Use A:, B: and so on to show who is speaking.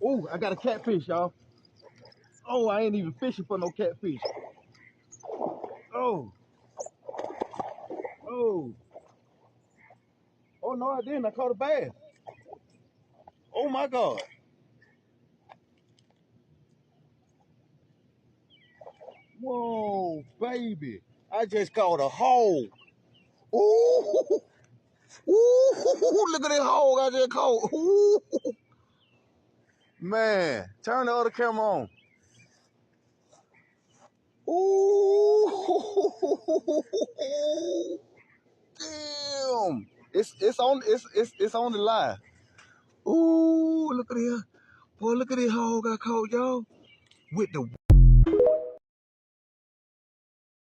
A: Oh, I got a catfish, y'all. Oh, I ain't even fishing for no catfish. Oh, oh. Oh, no, I didn't. I caught a bass. Oh, my God. Whoa, baby. I just caught a hole. Ooh, ooh, look at this hole I just caught. Ooh. Man, turn the other camera on. Ooh, damn. It's on the line. Ooh, look at here. Boy, look at this hole I caught, y'all. With the